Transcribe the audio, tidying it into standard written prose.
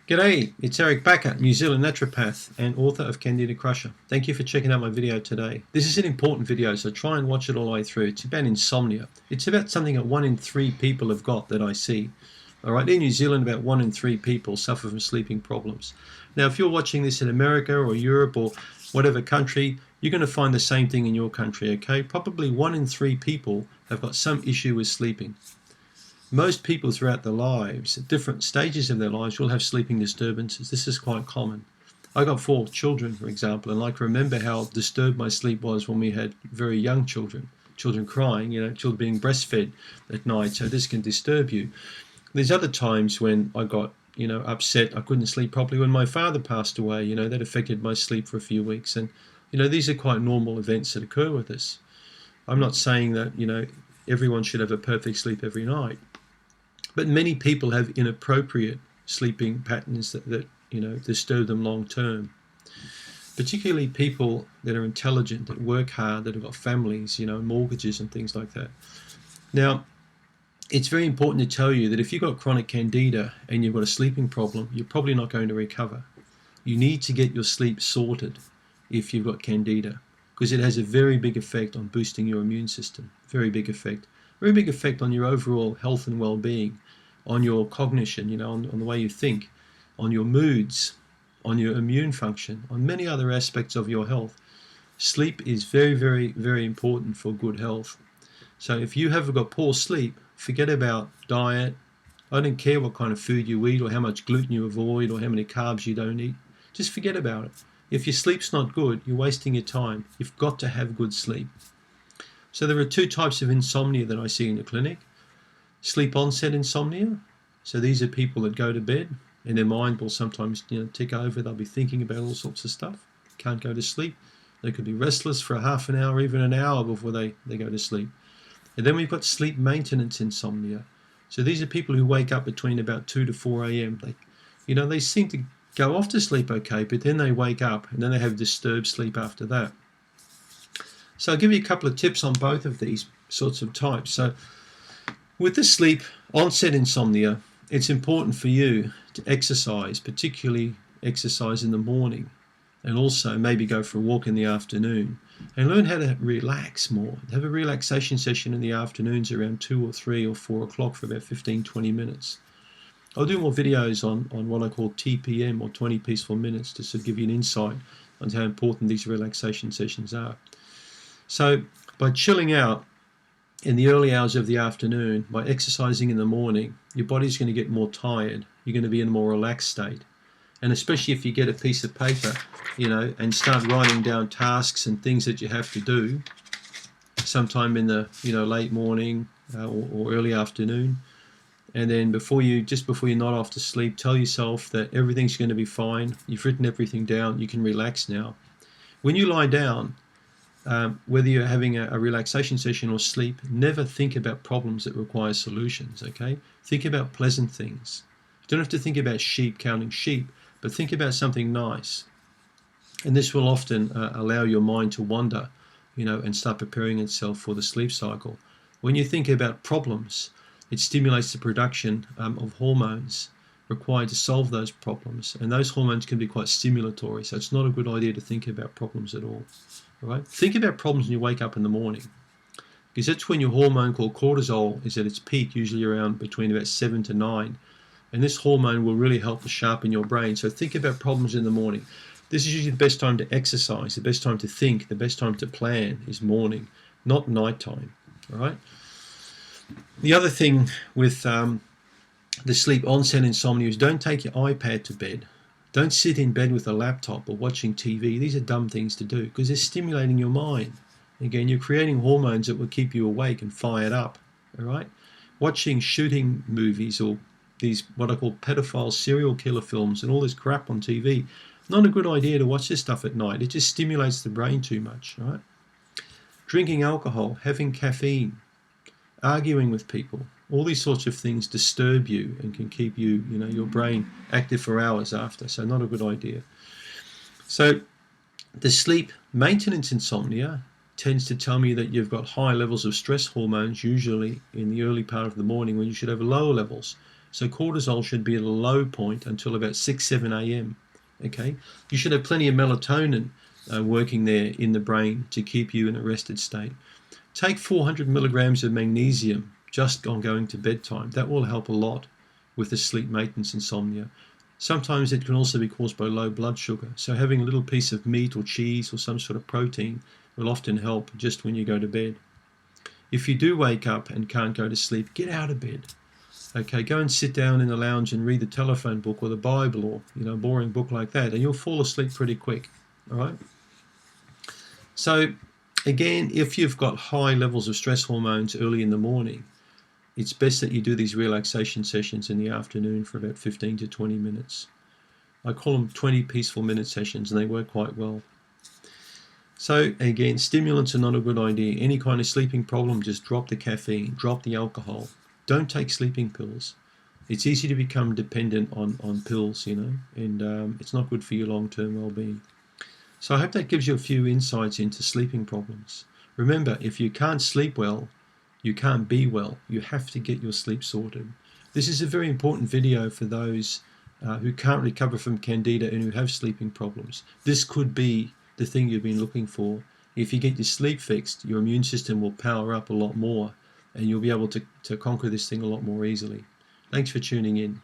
G'day, it's Eric Bakker, New Zealand naturopath and author of Candida Crusher. Thank you for checking out my video today. This is an important video, so try and watch it all the way through. It's about insomnia. It's about something that 1 in 3 people have got that I see. Alright, in New Zealand about 1 in 3 people suffer from sleeping problems. Now if you're watching this in America or Europe or whatever country, you're going to find the same thing in your country, okay? Probably 1 in 3 people have got some issue with sleeping. Most people throughout their lives, at different stages of their lives, will have sleeping disturbances. This is quite common. I got 4 children, for example, and I can remember how disturbed my sleep was when we had very young children crying, children being breastfed at night, so this can disturb you. There's other times when I got, upset, I couldn't sleep properly. When my father passed away, that affected my sleep for a few weeks, and, these are quite normal events that occur with us. I'm not saying that, everyone should have a perfect sleep every night. But many people have inappropriate sleeping patterns that disturb them long term. Particularly people that are intelligent, that work hard, that have got families, mortgages and things like that. Now, it's very important to tell you that if you've got chronic Candida and you've got a sleeping problem, you're probably not going to recover. You need to get your sleep sorted if you've got Candida, because it has a very big effect on boosting your immune system. Very big effect. Very big effect on your overall health and well-being, on your cognition, on the way you think, on your moods, on your immune function, on many other aspects of your health. Sleep is very, very, very important for good health. So if you have got poor sleep, forget about diet. I don't care what kind of food you eat or how much gluten you avoid or how many carbs you don't eat. Just forget about it. If your sleep's not good, you're wasting your time. You've got to have good sleep. So there are 2 types of insomnia that I see in the clinic. Sleep onset insomnia. So these are people that go to bed and their mind will sometimes tick over. They'll be thinking about all sorts of stuff. Can't go to sleep. They could be restless for a half an hour, even an hour before they go to sleep. And then we've got sleep maintenance insomnia. So these are people who wake up between about 2 to 4 a.m. They seem to go off to sleep okay, but then they wake up and then they have disturbed sleep after that. So I'll give you a couple of tips on both of these sorts of types. So with the sleep onset insomnia, it's important for you to exercise, particularly exercise in the morning, and also maybe go for a walk in the afternoon and learn how to relax more. Have a relaxation session in the afternoons around 2 or 3 or 4 o'clock for about 15-20 minutes. I'll do more videos on what I call TPM, or 20 peaceful minutes, to sort of give you an insight on how important these relaxation sessions are. So by chilling out in the early hours of the afternoon, by exercising in the morning, your body's going to get more tired. You're going to be in a more relaxed state. And especially if you get a piece of paper, and start writing down tasks and things that you have to do sometime in the, late morning or early afternoon. And then just before you nod off to sleep, tell yourself that everything's going to be fine. You've written everything down. You can relax now. When you lie down, whether you're having a relaxation session or sleep, never think about problems that require solutions, okay? Think about pleasant things. You don't have to think about counting sheep, but think about something nice. And this will often allow your mind to wander, and start preparing itself for the sleep cycle. When you think about problems, it stimulates the production of hormones required to solve those problems. And those hormones can be quite stimulatory, so it's not a good idea to think about problems at all. All right? Think about problems when you wake up in the morning, because that's when your hormone called cortisol is at its peak, usually around between about 7 to 9. And this hormone will really help to sharpen your brain. So think about problems in the morning. This is usually the best time to exercise, the best time to think, the best time to plan is morning, not nighttime. All right? The other thing with the sleep onset insomnia is don't take your iPad to bed. Don't sit in bed with a laptop or watching TV. These are dumb things to do because they're stimulating your mind. Again, you're creating hormones that will keep you awake and fired up. All right? Watching shooting movies or these what I call pedophile serial killer films and all this crap on TV, not a good idea to watch this stuff at night. It just stimulates the brain too much. All right? Drinking alcohol, having caffeine, arguing with people, all these sorts of things disturb you and can keep you, your brain active for hours after. So not a good idea. So the sleep maintenance insomnia tends to tell me that you've got high levels of stress hormones, usually in the early part of the morning, when you should have lower levels. So cortisol should be at a low point until about 6, 7 a.m. Okay, you should have plenty of melatonin working there in the brain to keep you in a rested state. Take 400 milligrams of magnesium just on going to bedtime. That will help a lot with the sleep maintenance insomnia. Sometimes it can also be caused by low blood sugar. So having a little piece of meat or cheese or some sort of protein will often help just when you go to bed. If you do wake up and can't go to sleep, get out of bed. Okay, go and sit down in the lounge and read the telephone book or the Bible or a boring book like that, and you'll fall asleep pretty quick. All right. So again, if you've got high levels of stress hormones early in the morning, it's best that you do these relaxation sessions in the afternoon for about 15 to 20 minutes. I call them 20 peaceful minute sessions, and they work quite well. So again, stimulants are not a good idea. Any kind of sleeping problem, just drop the caffeine, drop the alcohol. Don't take sleeping pills. It's easy to become dependent on pills, and it's not good for your long-term well-being. So I hope that gives you a few insights into sleeping problems. Remember, if you can't sleep well, you can't be well. You have to get your sleep sorted. This is a very important video for those who can't recover from Candida and who have sleeping problems. This could be the thing you've been looking for. If you get your sleep fixed, your immune system will power up a lot more, and you'll be able to conquer this thing a lot more easily. Thanks for tuning in.